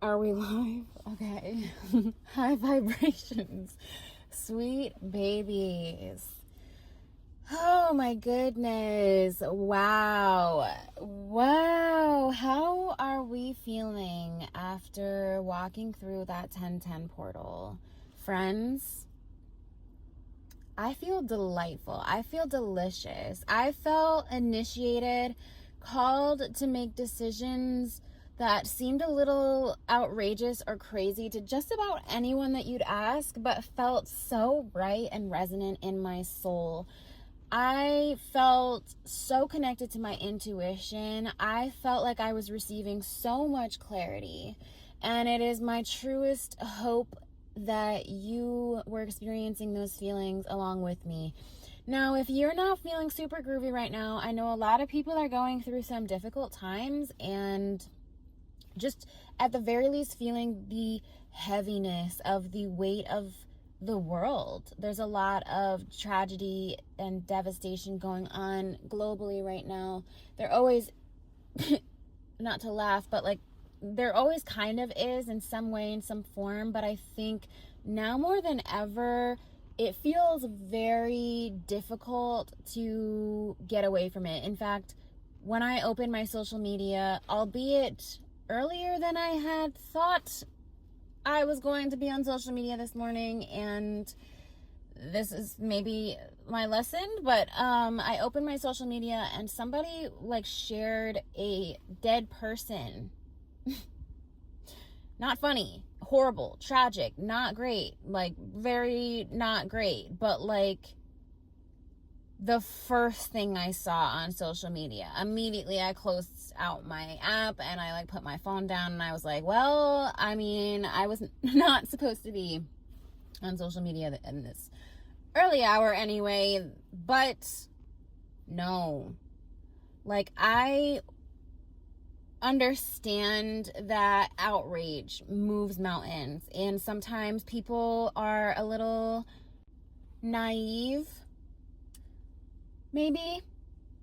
Are we live? Okay. High vibrations. Sweet babies. Oh my goodness. Wow. Wow. How are we feeling after walking through that 1010 portal? Friends, I feel delightful. I feel delicious. I felt initiated, called to make decisions that seemed a little outrageous or crazy to just about anyone that you'd ask, but felt so right and resonant in my soul. I felt so connected to my intuition. I felt like I was receiving so much clarity. And it is my truest hope that you were experiencing those feelings along with me. Now, if you're not feeling super groovy right now, I know a lot of people are going through some difficult times and just at the very least feeling the heaviness of the weight of the world. There's a lot of tragedy and devastation going on globally right now. They're always, not to laugh, but like there always kind of is in some way, in some form. But I think now more than ever, it feels very difficult to get away from it. In fact, when I open my social media, albeit earlier than I had thought I was going to be on social media this morning, and this is maybe my lesson, but I opened my social media and somebody like shared a dead person. Not funny, horrible, tragic, not great, like very not great, but like the first thing I saw on social media. Immediately I closed out my app and I like put my phone down and I was like, well, I mean, I was not supposed to be on social media in this early hour anyway, but no. Like, I understand that outrage moves mountains, and sometimes people are a little naive, maybe,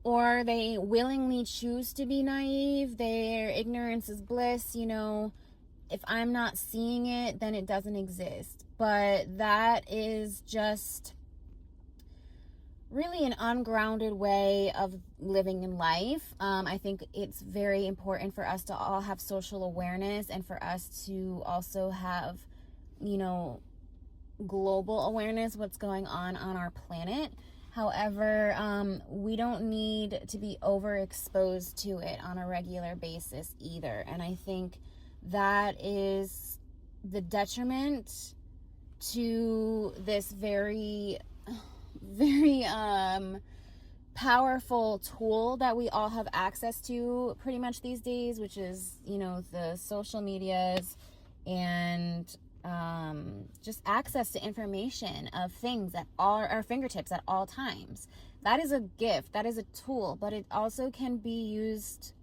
or they willingly choose to be naive. Their ignorance is bliss, you know. If I'm not seeing it, then it doesn't exist. But that is just really an ungrounded way of living in life. I think it's very important for us to all have social awareness and for us to also have, you know, global awareness, what's going on our planet. However, we don't need to be overexposed to it on a regular basis either. And I think that is the detriment to this very powerful tool that we all have access to pretty much these days, which is, you know, the social medias and just access to information of things that are at our fingertips at all times. That is a gift, that is a tool, but it also can be used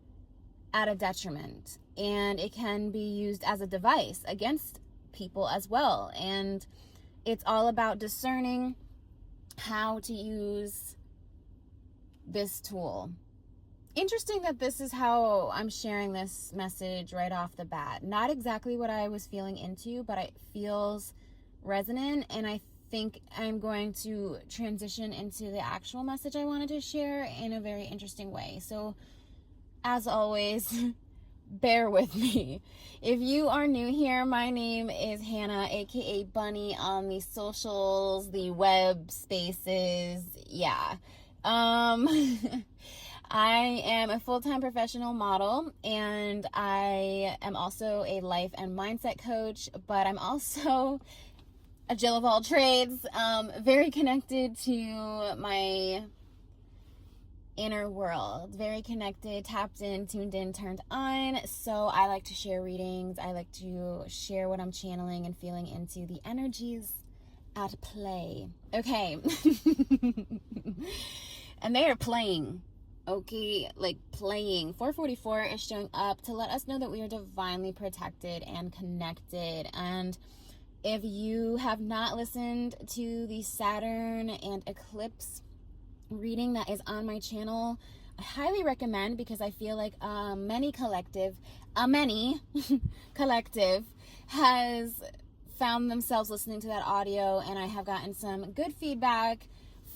at a detriment, and it can be used as a device against people as well. And it's all about discerning how to use this tool. Interesting that this is how I'm sharing this message right off the bat. Not exactly what I was feeling into, but it feels resonant, and I think I'm going to transition into the actual message I wanted to share in a very interesting way. So, as always, bear with me. If you are new here, my name is Hannah, aka Bunny, on the socials, the web spaces. Yeah. I am a full-time professional model, and I am also a life and mindset coach, but I'm also a Jill of all trades, very connected to my inner world, very connected, tapped in, tuned in, turned on. So I like to share readings. I like to share what I'm channeling and feeling into, the energies at play. Okay. And they are playing. Okay, like playing. 444 is showing up to let us know that we are divinely protected and connected. And if you have not listened to the Saturn and eclipse reading that is on my channel, I highly recommend, because I feel like many collective has found themselves listening to that audio, and I have gotten some good feedback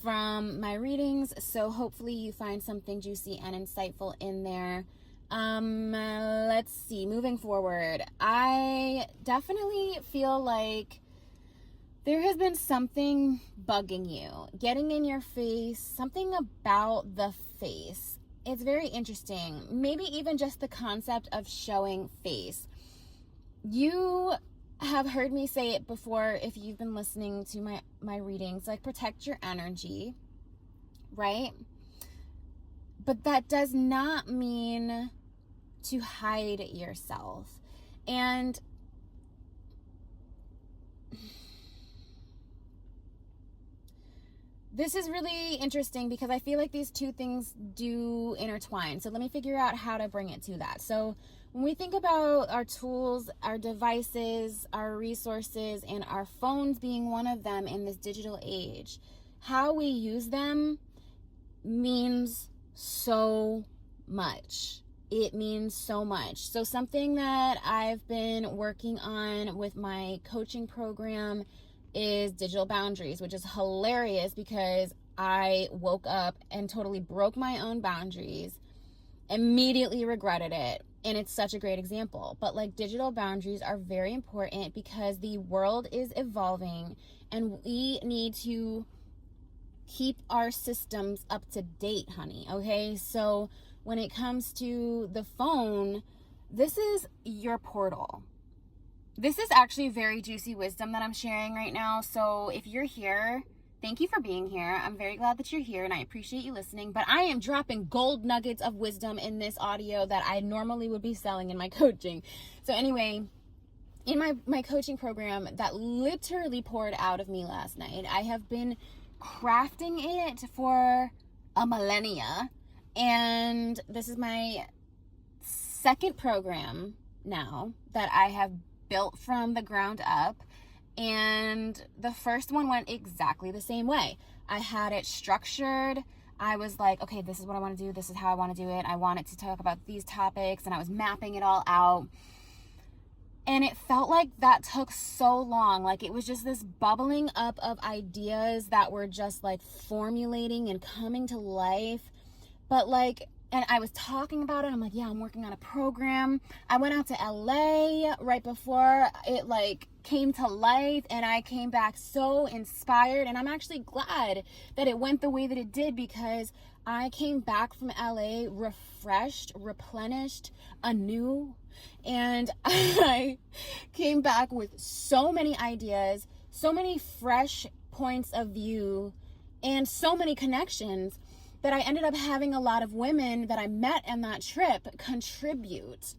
from my readings, so hopefully you find something juicy and insightful in there. Let's see, moving forward, I definitely feel like there has been something bugging you, getting in your face, something about the face. It's very interesting. Maybe even just the concept of showing face. You have heard me say it before if you've been listening to my readings, like protect your energy, right? But that does not mean to hide yourself. And this is really interesting because I feel like these two things do intertwine. So let me figure out how to bring it to that. So when we think about our tools, our devices, our resources, and our phones being one of them in this digital age, how we use them means so much. It means so much. So something that I've been working on with my coaching program is digital boundaries, which is hilarious because I woke up and totally broke my own boundaries, immediately regretted it. And it's such a great example. But like, digital boundaries are very important because the world is evolving and we need to keep our systems up to date, honey. Okay. So when it comes to the phone, this is your portal. This is actually very juicy wisdom that I'm sharing right now. So if you're here, thank you for being here. I'm very glad that you're here and I appreciate you listening. But I am dropping gold nuggets of wisdom in this audio that I normally would be selling in my coaching. So anyway, in my coaching program that literally poured out of me last night, I have been crafting it for a millennia. And this is my second program now that I have built from the ground up. And the first one went exactly the same way. I had it structured. I was like, okay, this is what I want to do. This is how I want to do it. I want it to talk about these topics. And I was mapping it all out. And it felt like that took so long. Like, it was just this bubbling up of ideas that were just like formulating and coming to life. But like, and I was talking about it. I'm like, yeah, I'm working on a program. I went out to LA right before it like came to life, and I came back so inspired. And I'm actually glad that it went the way that it did, because I came back from LA refreshed, replenished, anew. And I came back with so many ideas, so many fresh points of view, and so many connections that I ended up having a lot of women that I met on that trip contribute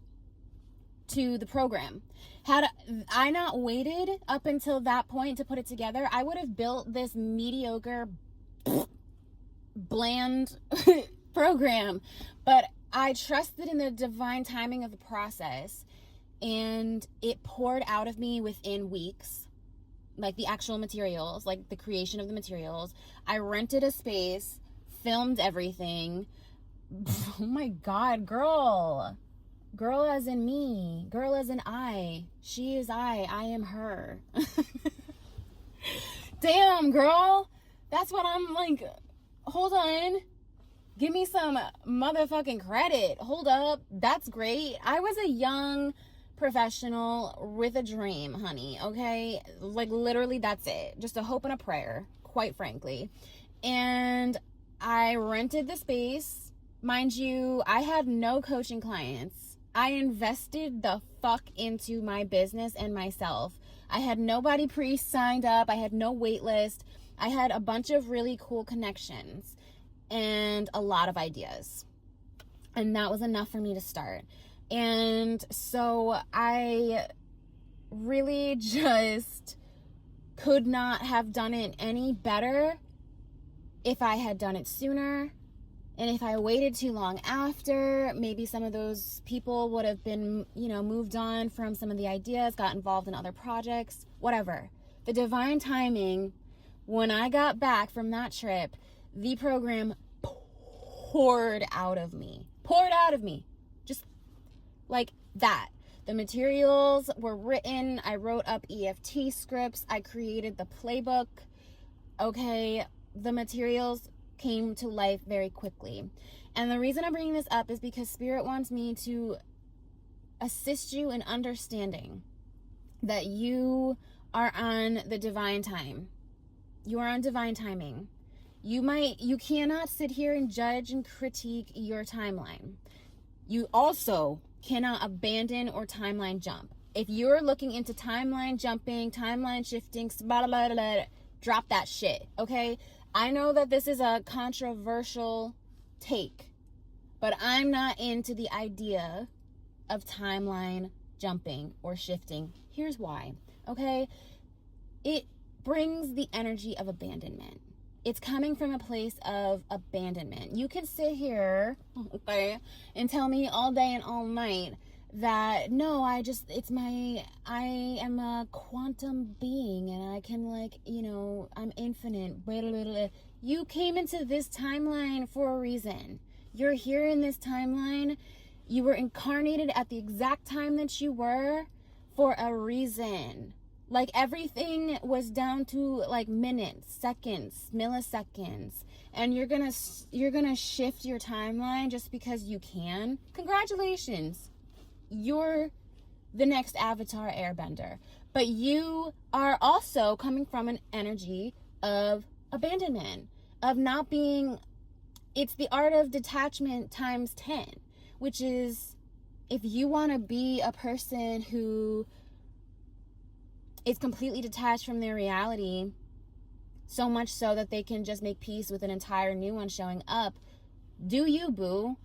to the program. Had I not waited up until that point to put it together, I would have built this mediocre, bland program. But I trusted in the divine timing of the process, and it poured out of me within weeks. Like the actual materials, like the creation of the materials. I rented a space, filmed everything. Oh my God, girl as in me, girl as in I, she is I am her. Damn, girl, that's what I'm like. Hold on, give me some motherfucking credit. Hold up, that's great. I was a young professional with a dream, honey. Okay, like literally that's it, just a hope and a prayer, quite frankly. And I rented the space. Mind you, I had no coaching clients. I invested the fuck into my business and myself. I had nobody pre-signed up. I had no wait list. I had a bunch of really cool connections and a lot of ideas. And that was enough for me to start. And so I really just could not have done it any better if I had done it sooner. And if I waited too long after, maybe some of those people would have been, moved on from some of the ideas, got involved in other projects, whatever. The divine timing, when I got back from that trip, the program poured out of me. Just like that. The materials were written. I wrote up EFT scripts. I created the playbook. Okay, the materials came to life very quickly. And the reason I'm bringing this up is because Spirit wants me to assist you in understanding that you are on the divine time. You are on divine timing. You cannot sit here and judge and critique your timeline. You also cannot abandon or timeline jump. If you're looking into timeline jumping, timeline shifting, blah, blah, blah, blah, drop that shit, okay? I know that this is a controversial take, but I'm not into the idea of timeline jumping or shifting. Here's why, okay? It brings the energy of abandonment. It's coming from a place of abandonment. You can sit here, okay, and tell me all day and all night that, no, I am a quantum being and I can, like, I'm infinite. Blah, blah, blah. You came into this timeline for a reason. You're here in this timeline. You were incarnated at the exact time that you were for a reason. Like, everything was down to like minutes, seconds, milliseconds, and you're gonna shift your timeline just because you can. Congratulations, you're the next Avatar Airbender, but you are also coming from an energy of abandonment, of not being. It's the art of detachment times 10, which is, if you want to be a person who is completely detached from their reality, so much so that they can just make peace with an entire new one showing up, do you, boo.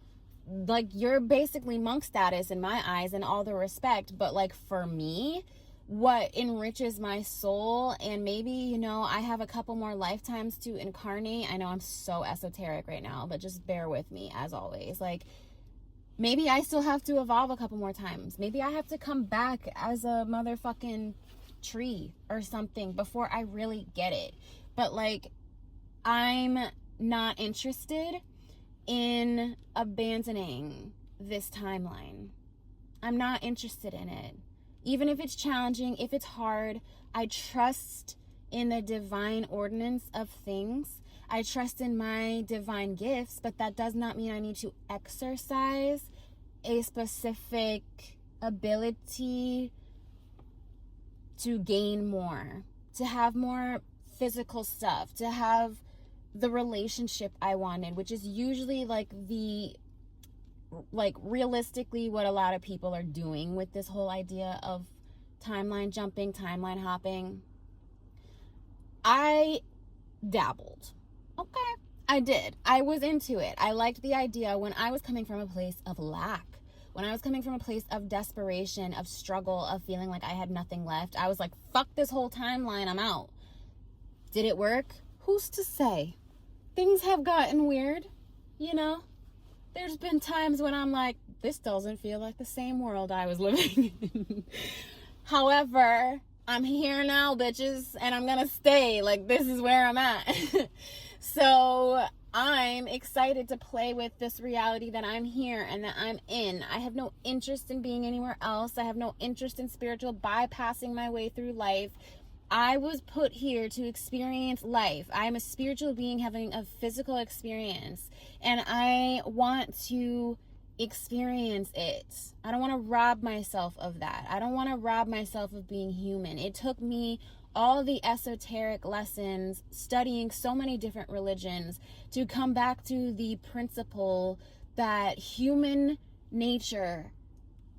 Like, you're basically monk status in my eyes, and all the respect, but like, for me, what enriches my soul, and maybe, I have a couple more lifetimes to incarnate. I know I'm so esoteric right now, but just bear with me as always. Like, maybe I still have to evolve a couple more times. Maybe I have to come back as a motherfucking tree or something before I really get it. But like, I'm not interested in abandoning this timeline. I'm not interested in it. Even if it's challenging, if it's hard, I trust in the divine ordinance of things. I trust in my divine gifts, but that does not mean I need to exercise a specific ability to gain more, to have more physical stuff, to have the relationship I wanted, which is usually realistically what a lot of people are doing with this whole idea of timeline jumping, timeline hopping. I dabbled. Okay, I did. I was into it. I liked the idea when I was coming from a place of lack. When I was coming from a place of desperation, of struggle, of feeling like I had nothing left, I was like, fuck this whole timeline, I'm out. Did it work? Who's to say? Things have gotten weird, There's been times when I'm like, this doesn't feel like the same world I was living in. However, I'm here now, bitches, and I'm gonna stay. Like, this is where I'm at. So I'm excited to play with this reality that I'm here and that I'm in. I have no interest in being anywhere else. I have no interest in spiritual bypassing my way through life. I was put here to experience life. I am a spiritual being having a physical experience, and I want to experience it. I don't want to rob myself of that. I don't want to rob myself of being human. It took me all the esoteric lessons, studying so many different religions, to come back to the principle that human nature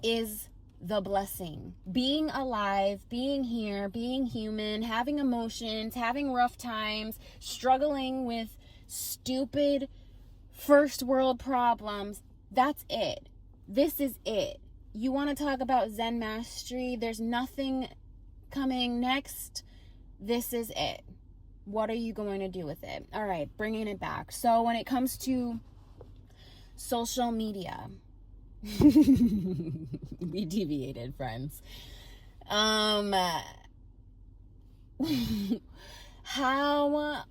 is the blessing. Being alive, being here, being human, having emotions, having rough times, struggling with stupid first world problems. That's it. This is it. You want to talk about Zen mastery? There's nothing coming next. This is it. What are you going to do with it? All right, bringing it back. So when it comes to social media, we deviated, friends. How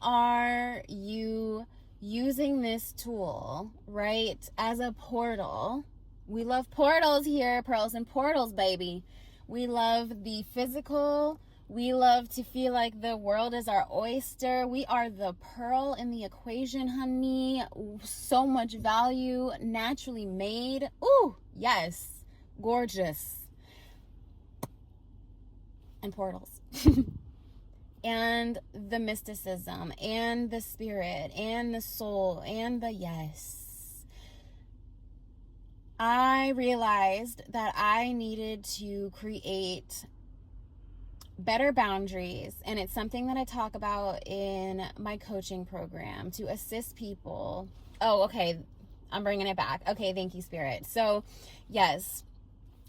are you using this tool, right, as a portal. We love portals here, pearls and portals, baby. We love the physical. We love to feel like the world is our oyster. We are the pearl in the equation, honey. So much value, naturally made. Ooh, yes, gorgeous. And portals. And the mysticism, and the spirit, and the soul, and the yes. I realized that I needed to create better boundaries, and it's something that I talk about in my coaching program to assist people. Oh, okay, I'm bringing it back. Okay, thank you, Spirit. So, yes,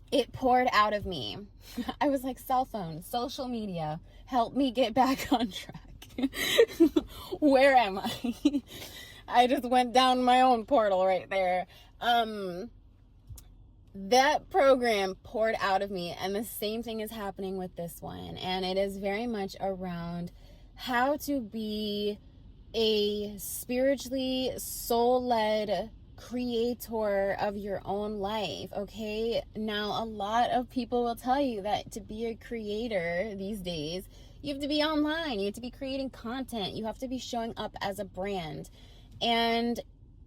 it poured out of me. I was like, cell phone, social media, help me get back on track. Where am I? I just went down my own portal right there. That program poured out of me, and the same thing is happening with this one. And it is very much around how to be a spiritually soul-led creator of your own life. Okay, now a lot of people will tell you that to be a creator these days, you have to be online, you have to be creating content, you have to be showing up as a brand. And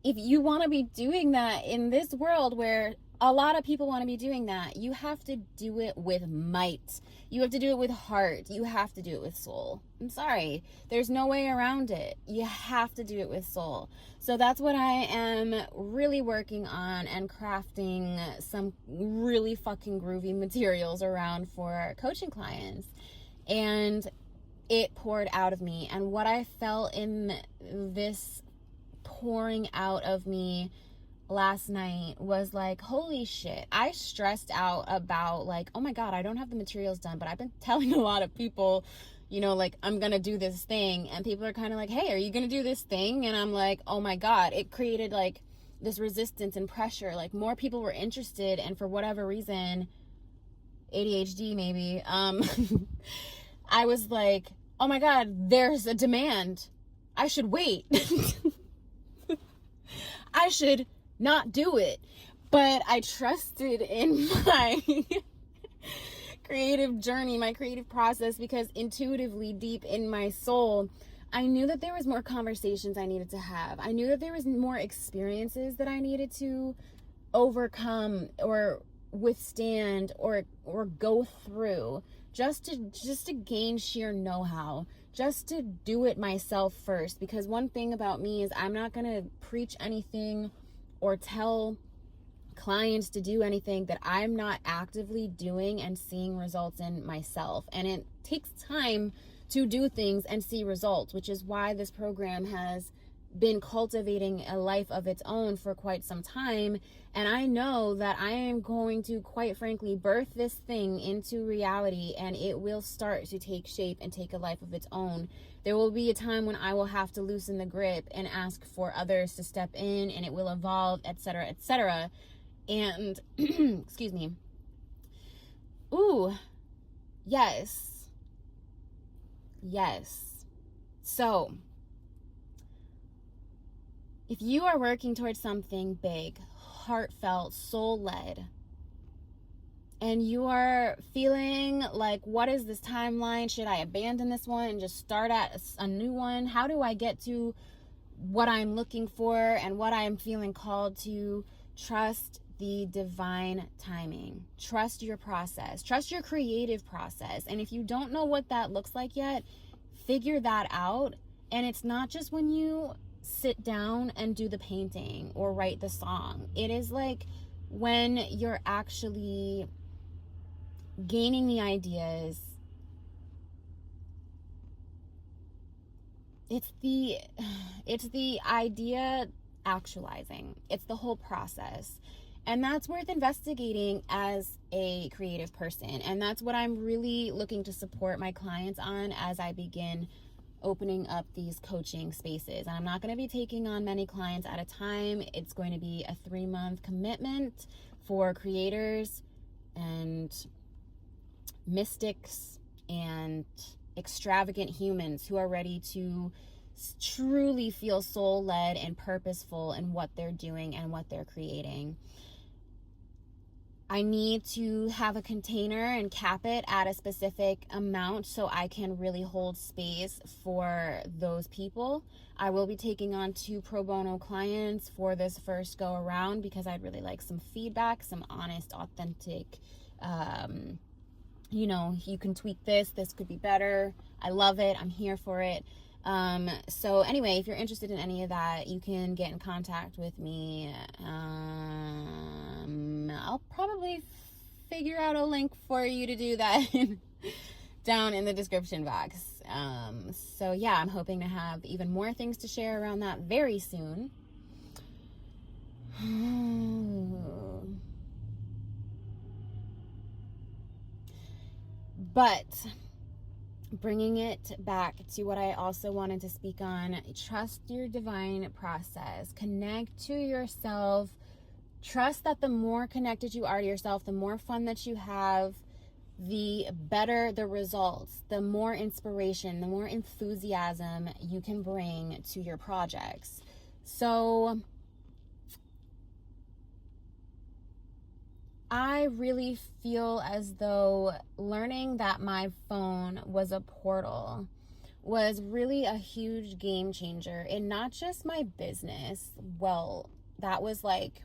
if you want to be doing that in this world where a lot of people want to be doing that, you have to do it with might. You have to do it with heart. You have to do it with soul. I'm sorry. There's no way around it. You have to do it with soul. So that's what I am really working on and crafting some really fucking groovy materials around for coaching clients. And it poured out of me. And what I felt in this pouring out of me last night was like, holy shit. I stressed out about like, oh my God, I don't have the materials done, but I've been telling a lot of people, you know, like, I'm gonna do this thing, and people are kind of like, hey, are you gonna do this thing? And I'm like, oh my God. It created like this resistance and pressure. Like, more people were interested, and for whatever reason, ADHD maybe, I was like, oh my God, there's a demand. I should wait. I should not do it. But I trusted in my creative journey, my creative process, because intuitively, deep in my soul, I knew that there was more conversations I needed to have. I knew that there was more experiences that I needed to overcome or withstand or go through just to gain sheer know-how, just to do it myself first. Because one thing about me is I'm not going to preach anything or tell clients to do anything that I'm not actively doing and seeing results in myself. And it takes time to do things and see results, which is why this program has been cultivating a life of its own for quite some time. And I know that I am going to, quite frankly, birth this thing into reality, and it will start to take shape and take a life of its own. There will be a time when I will have to loosen the grip and ask for others to step in, and it will evolve, etc., etc. And excuse me. Ooh, yes. So if you are working towards something big, heartfelt, soul-led, and you are feeling like, what is this timeline? Should I abandon this one and just start at a new one? How do I get to what I'm looking for and what I'm feeling called to? Trust the divine timing. Trust your process. Trust your creative process. And if you don't know what that looks like yet, figure that out. And it's not just when you sit down and do the painting or write the song. It is like when you're actually gaining the ideas. It's the idea actualizing. It's the whole process. And that's worth investigating as a creative person. And that's what I'm really looking to support my clients on as I begin opening up these coaching spaces. And I'm not going to be taking on many clients at a time. It's going to be a 3-month commitment for creators and mystics and extravagant humans who are ready to truly feel soul-led and purposeful in what they're doing and what they're creating. I need to have a container and cap it at a specific amount so I can really hold space for those people. I will be taking on 2 pro bono clients for this first go around because I'd really like some feedback, some honest, authentic, you can tweak this could be better. I love it. I'm here for it. So anyway, if you're interested in any of that, you can get in contact with me. I'll probably figure out a link for you to do that down in the description box. So yeah, I'm hoping to have even more things to share around that very soon. But bringing it back to what I also wanted to speak on, trust your divine process, connect to yourself, trust that the more connected you are to yourself, the more fun that you have, the better the results, the more inspiration, the more enthusiasm you can bring to your projects. So I really feel as though learning that my phone was a portal was really a huge game changer in not just my business. Well, that was like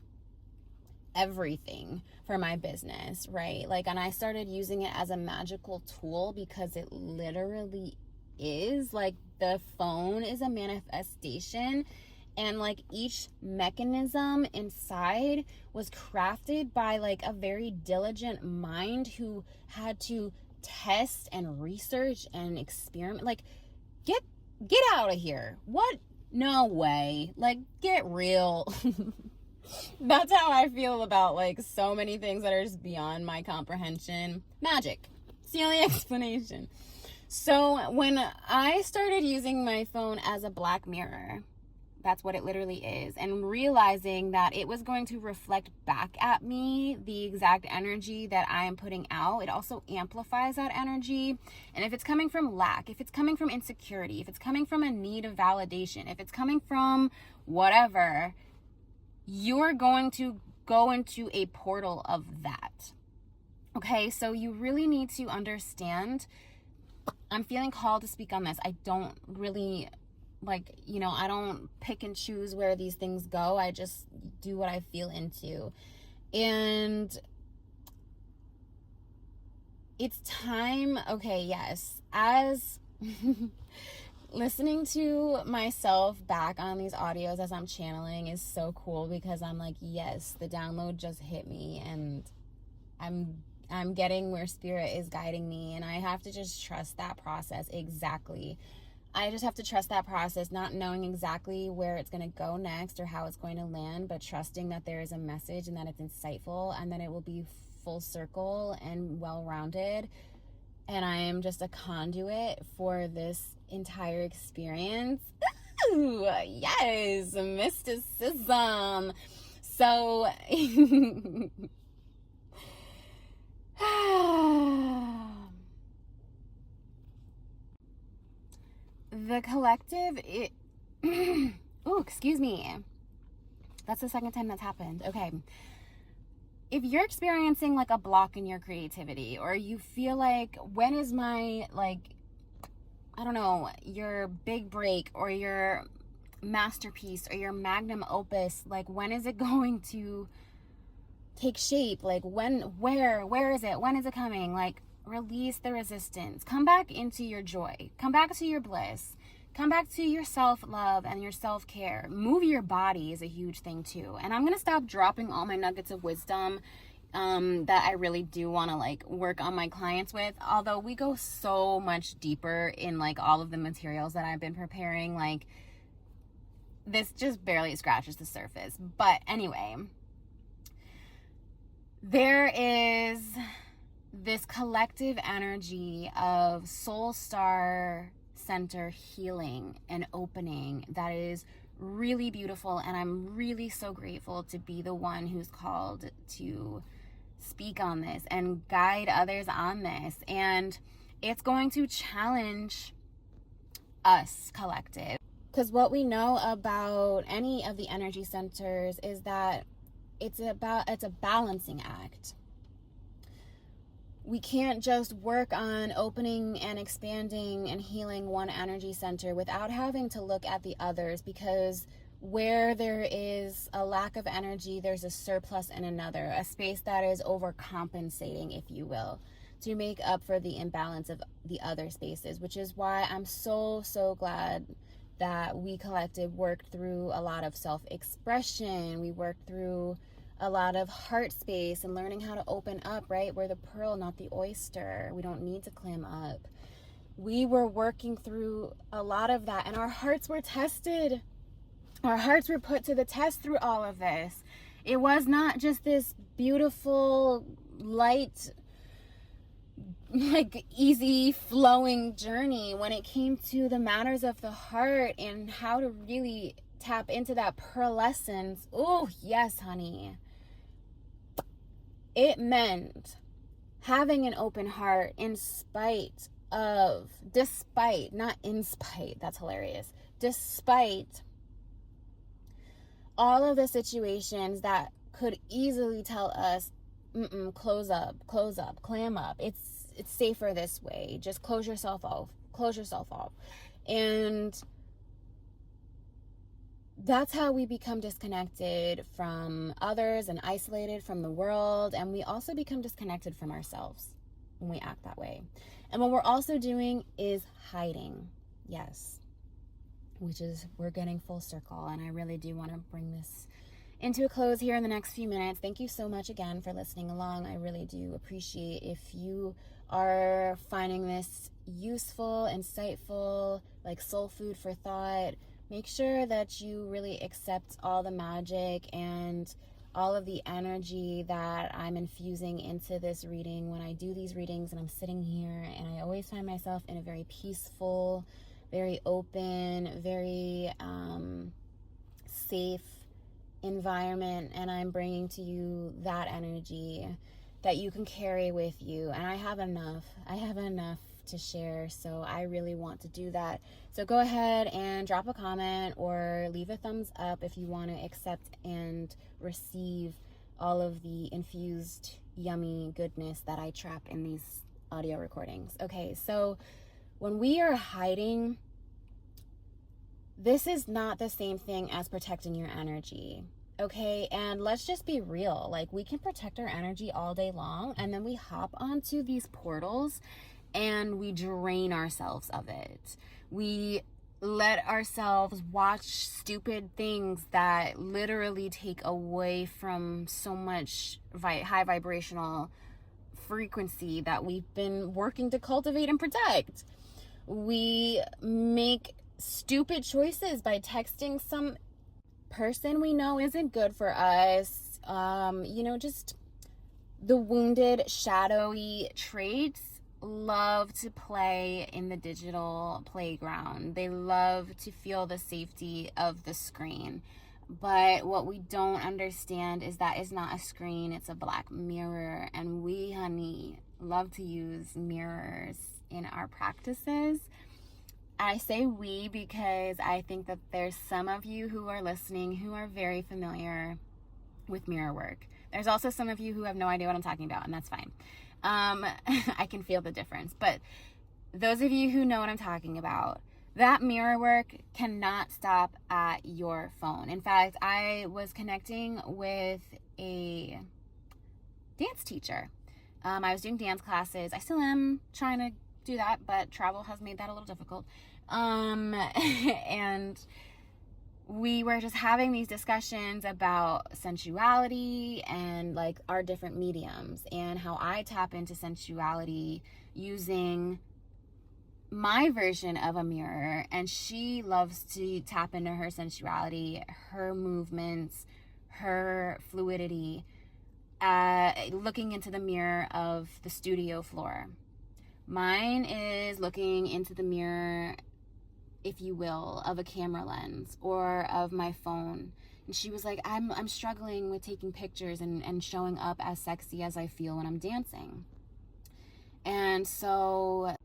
everything for my business, right? Like, and I started using it as a magical tool because it literally is. Like, the phone is a manifestation, and like each mechanism inside was crafted by like a very diligent mind who had to test and research and experiment. Like, get out of here. What? No way. Like, get real. That's how I feel about like so many things that are just beyond my comprehension. Magic. It's the only explanation. So when I started using my phone as a black mirror, that's what it literally is, and realizing that it was going to reflect back at me the exact energy that I am putting out, it also amplifies that energy. And if it's coming from lack, if it's coming from insecurity, if it's coming from a need of validation, if it's coming from whatever, you're going to go into a portal of that. Okay, so you really need to understand. I'm feeling called to speak on this. I don't really I don't pick and choose where these things go. I just do what I feel into. And it's time, okay, yes, as listening to myself back on these audios as I'm channeling is so cool, because I'm like, yes, the download just hit me, and I'm getting where spirit is guiding me, and I have to just trust that process. Exactly. I just have to trust that process, not knowing exactly where it's going to go next or how it's going to land, but trusting that there is a message and that it's insightful and that it will be full circle and well-rounded. And I am just a conduit for this entire experience. Ooh, yes, mysticism. So, the collective, oh, excuse me. That's the second time that's happened. Okay. If you're experiencing like a block in your creativity, or you feel like, when is my, I don't know, your big break or your masterpiece or your magnum opus, like, when is it going to take shape? Like, where is it? When is it coming? Like, release the resistance. Come back into your joy. Come back to your bliss. Come back to your self-love and your self-care. Move your body is a huge thing too. And I'm going to stop dropping all my nuggets of wisdom that I really do want to work on my clients with. Although we go so much deeper in all of the materials that I've been preparing. This just barely scratches the surface. But anyway, there is this collective energy of soul star center healing and opening that is really beautiful, and I'm really so grateful to be the one who's called to speak on this and guide others on this. And it's going to challenge us collective. Because what we know about any of the energy centers is that it's a balancing act. We can't just work on opening and expanding and healing one energy center without having to look at the others, because where there is a lack of energy, there's a surplus in another, a space that is overcompensating, if you will, to make up for the imbalance of the other spaces, which is why I'm so glad that we collective worked through a lot of self-expression. We worked through a lot of heart space and learning how to open up, right? We're the pearl, not the oyster. We don't need to clam up. We were working through a lot of that, and our hearts were tested. Our hearts were put to the test through all of this. It was not just this beautiful, light, like easy flowing journey when it came to the matters of the heart and how to really tap into that pearlescence. Oh, yes, honey. It meant having an open heart despite, not in spite, that's hilarious, despite all of the situations that could easily tell us, close up, clam up. It's safer this way. Just close yourself off. And that's how we become disconnected from others and isolated from the world. And we also become disconnected from ourselves when we act that way. And what we're also doing is hiding. Yes. Which is, we're getting full circle. And I really do want to bring this into a close here in the next few minutes. Thank you so much again for listening along. I really do appreciate if you are finding this useful, insightful, like soul food for thought. Make sure that you really accept all the magic and all of the energy that I'm infusing into this reading when I do these readings and I'm sitting here, and I always find myself in a very peaceful, very open, very safe environment, and I'm bringing to you that energy that you can carry with you. And I have enough to share, so I really want to do that. So go ahead and drop a comment or leave a thumbs up if you want to accept and receive all of the infused yummy goodness that I trap in these audio recordings. Okay, so when we are hiding, this is not the same thing as protecting your energy, okay? And let's just be real. Like, we can protect our energy all day long, and then we hop onto these portals and we drain ourselves of it. We let ourselves watch stupid things that literally take away from so much high vibrational frequency that we've been working to cultivate and protect. We make stupid choices by texting some person we know isn't good for us. Just the wounded, shadowy traits love to play in the digital playground. They love to feel the safety of the screen. But what we don't understand is that it's not a screen, it's a black mirror. And we, honey, love to use mirrors in our practices. I say we because I think that there's some of you who are listening who are very familiar with mirror work. There's also some of you who have no idea what I'm talking about, and that's fine. I can feel the difference. But those of you who know what I'm talking about, that mirror work cannot stop at your phone. In fact, I was connecting with a dance teacher. I was doing dance classes. I still am trying to do that, but travel has made that a little difficult. And we were just having these discussions about sensuality and like our different mediums and how I tap into sensuality using my version of a mirror, and she loves to tap into her sensuality, her movements, her fluidity, looking into the mirror of the studio floor. Mine is looking into the mirror, if you will, of a camera lens or of my phone. And she was like, I'm struggling with taking pictures and showing up as sexy as I feel when I'm dancing. And so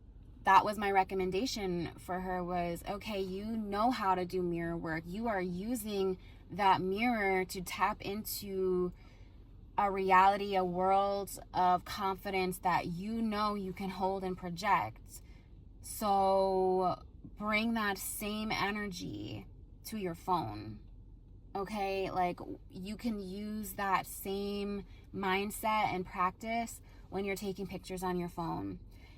that was my recommendation for her was, okay, you know how to do mirror work. You are using that mirror to tap into a reality, a world of confidence that you know you can hold and project. So bring that same energy to your phone. Okay, like you can use that same mindset and practice when you're taking pictures on your phone.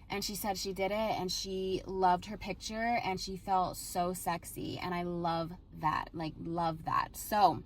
And she said she did it and she loved her picture and she felt so sexy. And I love that, like love that. So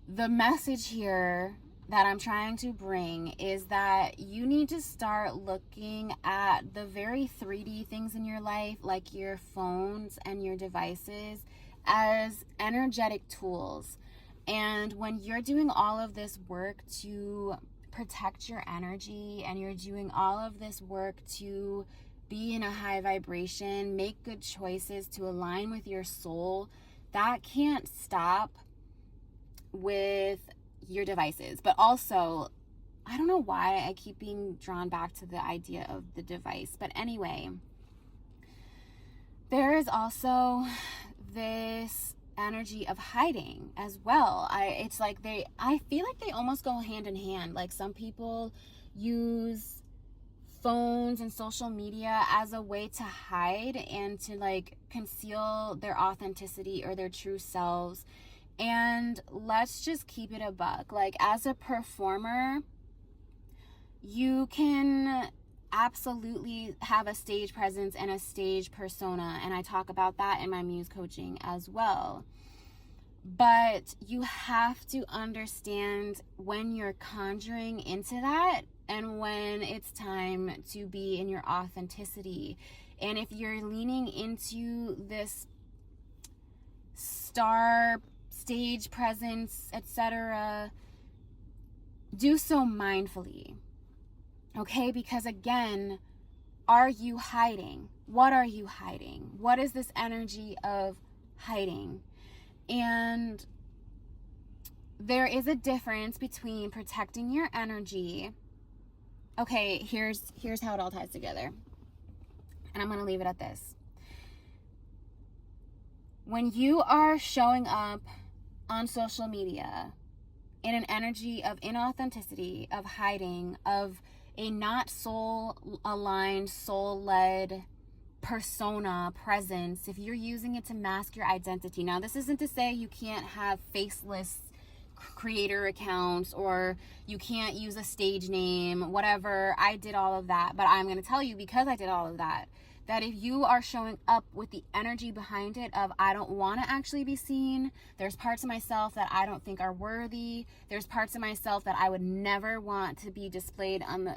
the message here that I'm trying to bring is that you need to start looking at the very 3D things in your life, like your phones and your devices, as energetic tools. And when you're doing all of this work to protect your energy and you're doing all of this work to be in a high vibration, make good choices to align with your soul, that can't stop with your devices. But also, I don't know why I keep being drawn back to the idea of the device, but anyway, there is also this energy of hiding as well. I feel like they almost go hand in hand. Like some people use phones and social media as a way to hide and to like conceal their authenticity or their true selves. And let's just keep it a buck. Like as a performer, you can absolutely have a stage presence and a stage persona. And I talk about that in my muse coaching as well. But you have to understand when you're conjuring into that and when it's time to be in your authenticity. And if you're leaning into this stage presence, etc., do so mindfully. Okay, because again, are you hiding? What are you hiding? What is this energy of hiding? And there is a difference between protecting your energy. Okay, here's how it all ties together. And I'm going to leave it at this. When you are showing up on social media in an energy of inauthenticity, of hiding, of a not soul-aligned, soul-led persona, presence, if you're using it to mask your identity. Now, this isn't to say you can't have faceless creator accounts or you can't use a stage name, whatever. I did all of that, but I'm going to tell you, because I did all of that, that if you are showing up with the energy behind it of I don't want to actually be seen, there's parts of myself that I don't think are worthy, there's parts of myself that I would never want to be displayed on the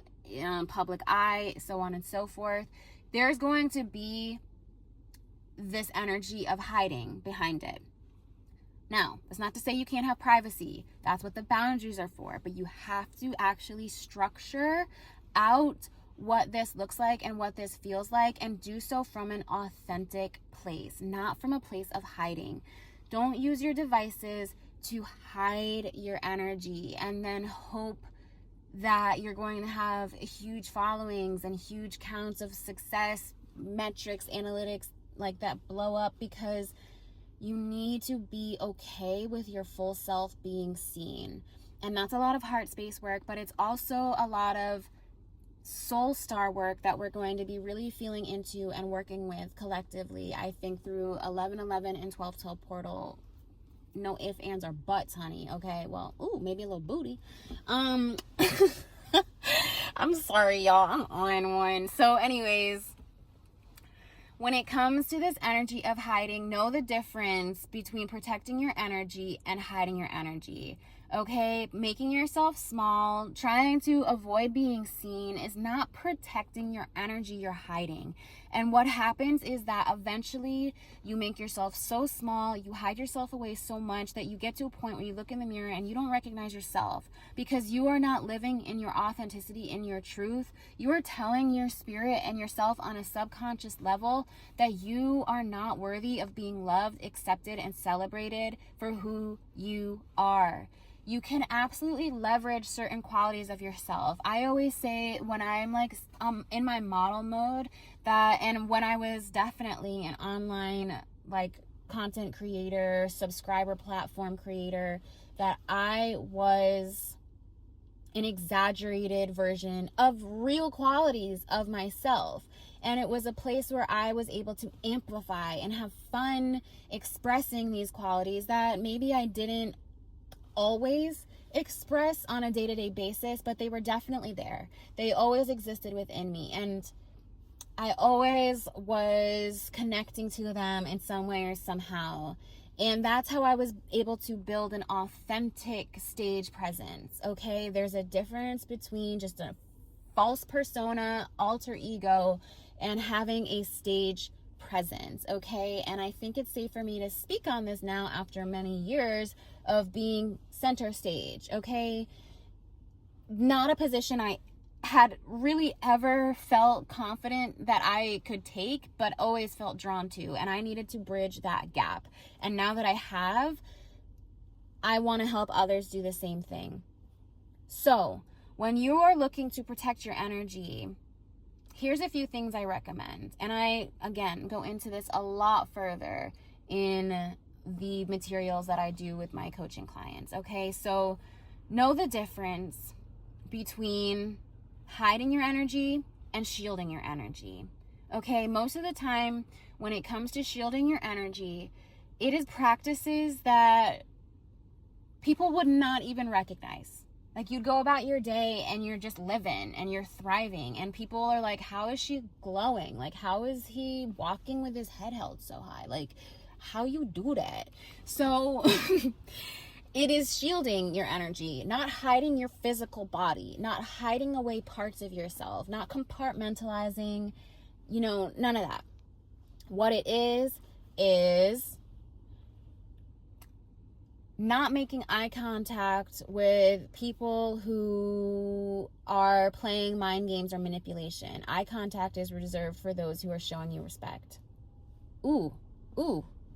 public eye, so on and so forth, there's going to be this energy of hiding behind it. Now, that's not to say you can't have privacy. That's what the boundaries are for. But you have to actually structure out what this looks like and what this feels like, and do so from an authentic place, not from a place of hiding. Don't use your devices to hide your energy and then hope that you're going to have huge followings and huge counts of success, metrics, analytics like that blow up, because you need to be okay with your full self being seen. And that's a lot of heart space work, but it's also a lot of soul star work that we're going to be really feeling into and working with collectively, I think, through 1111 and 1212 portal. No ifs, ands, or buts, honey. Okay, well, ooh, maybe a little booty. I'm sorry, y'all. I'm on one. So anyways, when it comes to this energy of hiding, know the difference between protecting your energy and hiding your energy. Okay, making yourself small, trying to avoid being seen is not protecting your energy, you're hiding. And what happens is that eventually you make yourself so small, you hide yourself away so much that you get to a point where you look in the mirror and you don't recognize yourself because you are not living in your authenticity, in your truth. You are telling your spirit and yourself on a subconscious level that you are not worthy of being loved, accepted, and celebrated for who you are. You can absolutely leverage certain qualities of yourself. I always say when I'm like in my model mode that, and when I was definitely an online like content creator, subscriber platform creator, that I was an exaggerated version of real qualities of myself. And it was a place where I was able to amplify and have fun expressing these qualities that maybe I didn't always express on a day-to-day basis, but they were definitely there. They always existed within me, and I always was connecting to them in some way or somehow. And that's how I was able to build an authentic stage presence. Okay, there's a difference between just a false persona, alter ego, and having a stage presence. Okay, and I think it's safe for me to speak on this now after many years of being center stage. Okay, not a position I had really ever felt confident that I could take, but always felt drawn to, and I needed to bridge that gap. And now that I have, I want to help others do the same thing. So when you are looking to protect your energy, here's a few things I recommend. And I, again, go into this a lot further in the materials that I do with my coaching clients. Okay, so know the difference between hiding your energy and shielding your energy. Okay, most of the time when it comes to shielding your energy, it is practices that people would not even recognize. Like, you'd go about your day and you're just living and you're thriving, and people are like, how is she glowing? Like, how is he walking with his head held so high? Like, how you do that? So it is shielding your energy, not hiding your physical body, not hiding away parts of yourself, not compartmentalizing, none of that. What it is not making eye contact with people who are playing mind games or manipulation. Eye contact is reserved for those who are showing you respect. Ooh.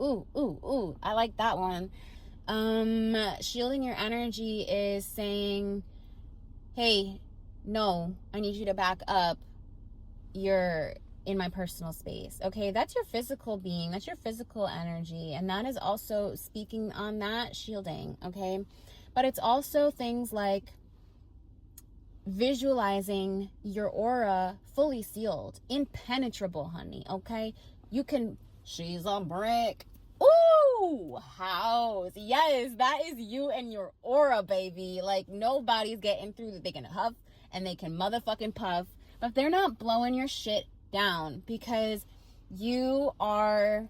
I like that one. Shielding your energy is saying, hey, no, I need you to back up. You're in my personal space. Okay, that's your physical being, that's your physical energy, and that is also speaking on that shielding. Okay, but it's also things like visualizing your aura fully sealed, impenetrable, honey. Okay, she's a brick. Ooh, house. Yes, that is you and your aura, baby. Like, nobody's getting through that. They can huff and they can motherfucking puff, but they're not blowing your shit down because you are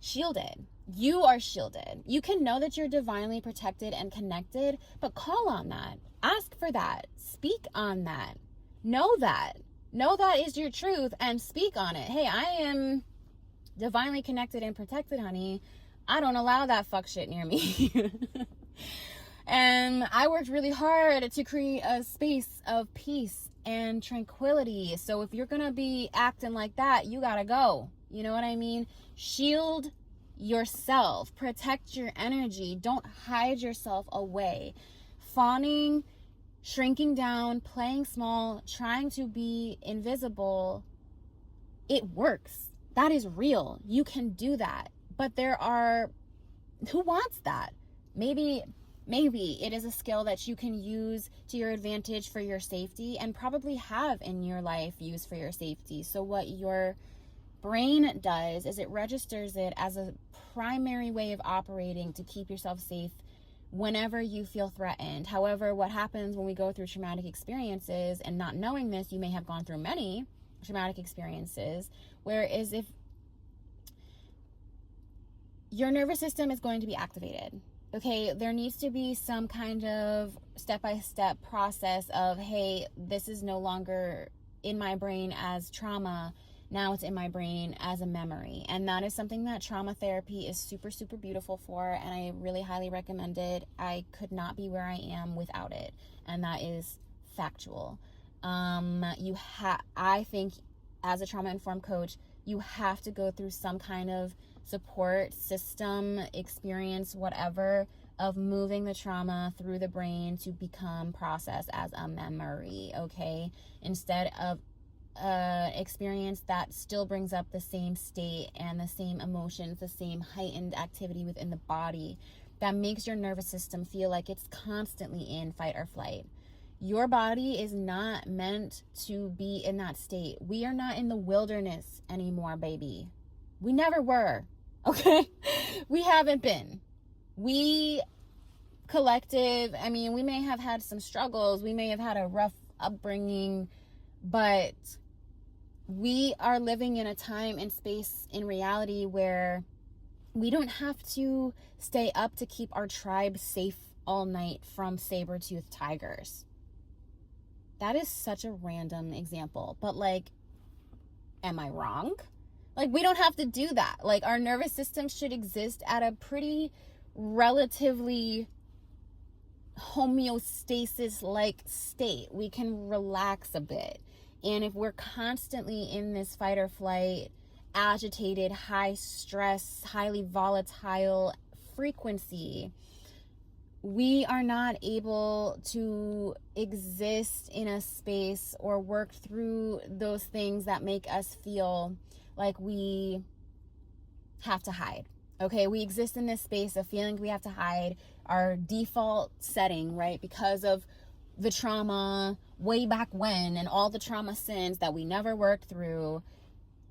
shielded. You are shielded. You can know that you're divinely protected and connected, but call on that. Ask for that. Speak on that. Know that. Know that is your truth and speak on it. Hey, I am divinely connected and protected, honey. I don't allow that fuck shit near me. And I worked really hard to create a space of peace and tranquility. So if you're gonna be acting like that, you gotta go. You know what I mean? Shield yourself. Protect your energy. Don't hide yourself away. Fawning, shrinking down, playing small, trying to be invisible, it works. That is real. You can do that. But who wants that? Maybe it is a skill that you can use to your advantage for your safety, and probably have in your life used for your safety. So what your brain does is it registers it as a primary way of operating to keep yourself safe whenever you feel threatened. However, what happens when we go through traumatic experiences, and not knowing this, you may have gone through many traumatic experiences, whereas if your nervous system is going to be activated. Okay, there needs to be some kind of step-by-step process of, hey, this is no longer in my brain as trauma. Now it's in my brain as a memory. And that is something that trauma therapy is super, super beautiful for. And I really highly recommend it. I could not be where I am without it. And that is factual. I think as a trauma-informed coach, you have to go through some kind of support system, experience, whatever, of moving the trauma through the brain to become processed as a memory, okay? Instead of experience that still brings up the same state and the same emotions, the same heightened activity within the body that makes your nervous system feel like it's constantly in fight or flight. Your body is not meant to be in that state. We are not in the wilderness anymore, baby. We never were, okay? We haven't been. We collective, I mean, we may have had some struggles. We may have had a rough upbringing, but we are living in a time and space in reality where we don't have to stay up to keep our tribe safe all night from saber-toothed tigers. That is such a random example, but like, am I wrong? Like, we don't have to do that. Like, our nervous system should exist at a pretty relatively homeostasis-like state. We can relax a bit. And if we're constantly in this fight or flight, agitated, high stress, highly volatile frequency, we are not able to exist in a space or work through those things that make us feel like we have to hide. Okay, we exist in this space of feeling we have to hide, our default setting, right? Because of the trauma way back when and all the trauma sins that we never worked through.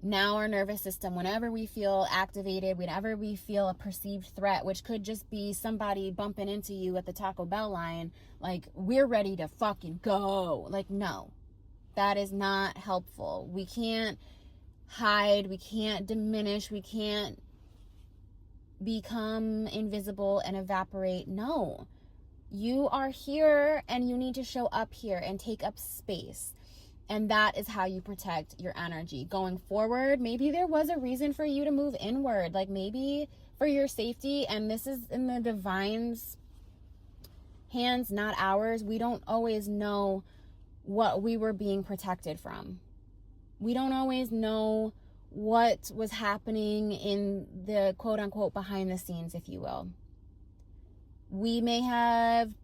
Now our nervous system, whenever we feel activated, whenever we feel a perceived threat, which could just be somebody bumping into you at the Taco Bell line, like, we're ready to fucking go. Like, no, that is not helpful. We can't hide, we can't diminish, we can't become invisible and evaporate. No, you are here and you need to show up here and take up space. And that is how you protect your energy going forward. Maybe there was a reason for you to move inward, like maybe for your safety, and this is in the divine's hands, not ours. We don't always know what we were being protected from. We don't always know what was happening in the quote unquote behind the scenes, if you will. We may have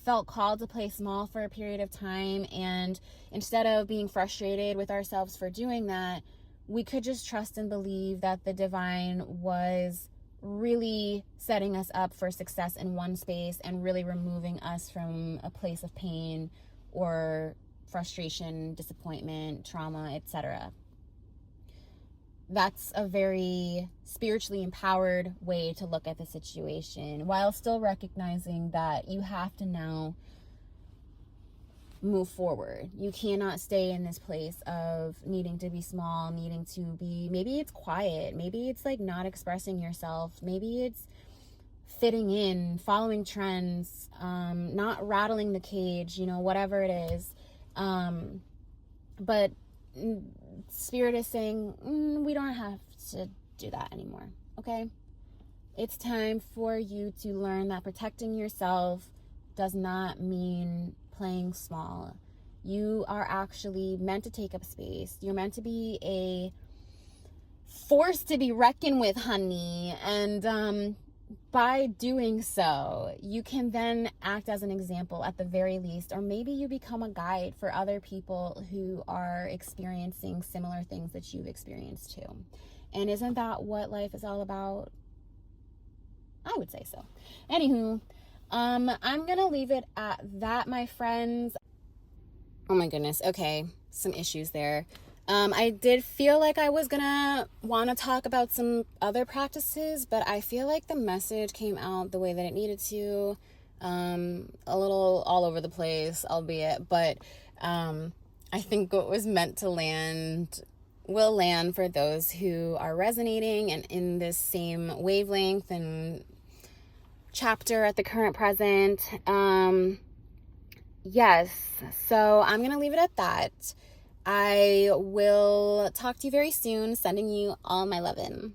felt called to play small for a period of time, and instead of being frustrated with ourselves for doing that, we could just trust and believe that the divine was really setting us up for success in one space and really removing us from a place of pain or frustration, disappointment, trauma, etc. That's a very spiritually empowered way to look at the situation, while still recognizing that you have to now move forward. You cannot stay in this place of needing to be small, needing to be, maybe it's quiet, maybe it's like not expressing yourself, maybe it's fitting in, following trends, not rattling the cage, you know, whatever it is. But Spirit is saying, we don't have to do that anymore, okay? It's time for you to learn that protecting yourself does not mean playing small. You are actually meant to take up space. You're meant to be a force to be reckoned with, honey. And by doing so, you can then act as an example at the very least, or maybe you become a guide for other people who are experiencing similar things that you've experienced too. And isn't that what life is all about? I would say so. Anywho, I'm gonna leave it at that, my friends. Oh my goodness. Okay, some issues there. I did feel like I was gonna want to talk about some other practices, but I feel like the message came out the way that it needed to. A little all over the place, albeit, but I think what was meant to land will land for those who are resonating and in this same wavelength and chapter at the current present. Yes, so I'm gonna leave it at that. I will talk to you very soon. Sending you all my lovin'.